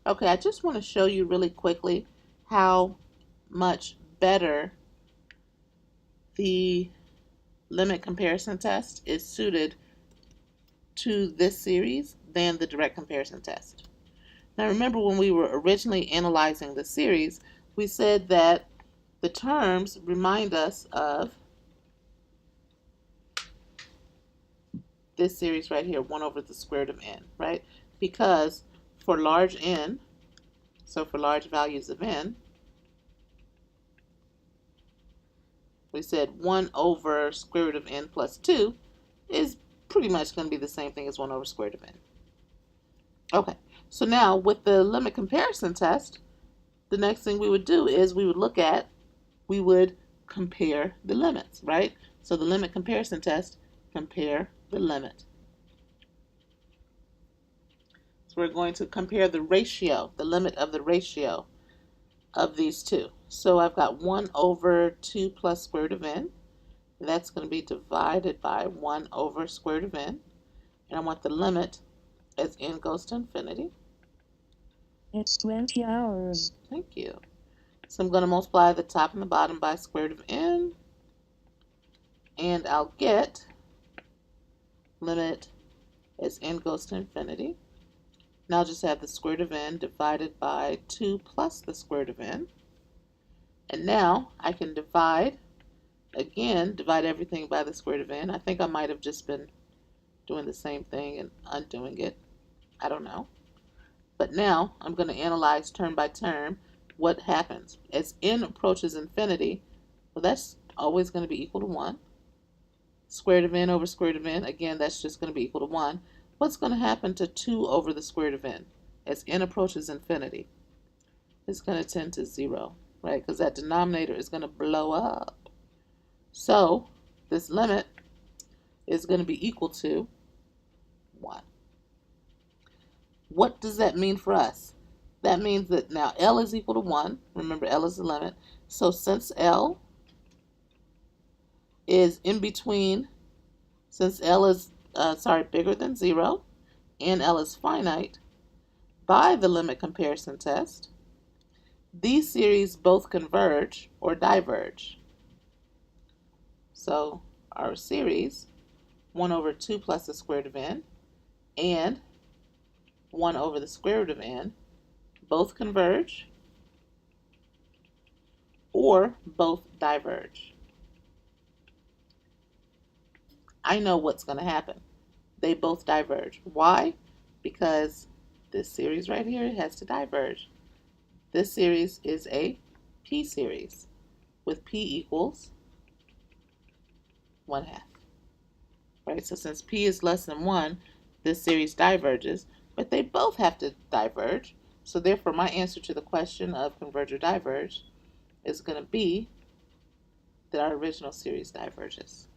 Okay, I just want to show you really quickly how much better the limit comparison test is suited to this series than the direct comparison test. Now remember, when we were originally analyzing the series, we said that the terms remind us of this series right here, 1 over the square root of n, right? Because for large n, so for large values of n, we said 1 over square root of n plus 2 is pretty much going to be the same thing as 1 over square root of n. Okay, so now with the limit comparison test, the next thing we would do is we would compare the limits, right? So the limit comparison test, compare the limit. So we're going to compare the ratio, the limit of the ratio of these two. So I've got 1 over 2 plus square root of n. And that's going to be divided by 1 over square root of n. And I want the limit as n goes to infinity. It's 20 hours. Thank you. So I'm going to multiply the top and the bottom by square root of n. And I'll get limit as n goes to infinity. Now I'll just have the square root of n divided by 2 plus the square root of n. And now I can divide everything by the square root of n. I think I might have just been doing the same thing and undoing it. I don't know. But now I'm going to analyze term by term what happens. As n approaches infinity, well, that's always going to be equal to 1. Square root of n over square root of n, again, that's just going to be equal to 1. What's going to happen to 2 over the square root of n? As n approaches infinity, it's going to tend to 0, right? Because that denominator is going to blow up. So this limit is going to be equal to 1. What does that mean for us? That means that now L is equal to 1. Remember, L is the limit. So since L is in between, since L is bigger than 0, and L is finite, by the limit comparison test, these series both converge or diverge. So our series, 1 over 2 plus the square root of n, and 1 over the square root of n, both converge or both diverge. I know what's going to happen. They both diverge. Why? Because this series right here has to diverge. This series is a p series with p equals 1/2. Right? So since p is less than 1, this series diverges, but they both have to diverge. So therefore, my answer to the question of converge or diverge is going to be that our original series diverges.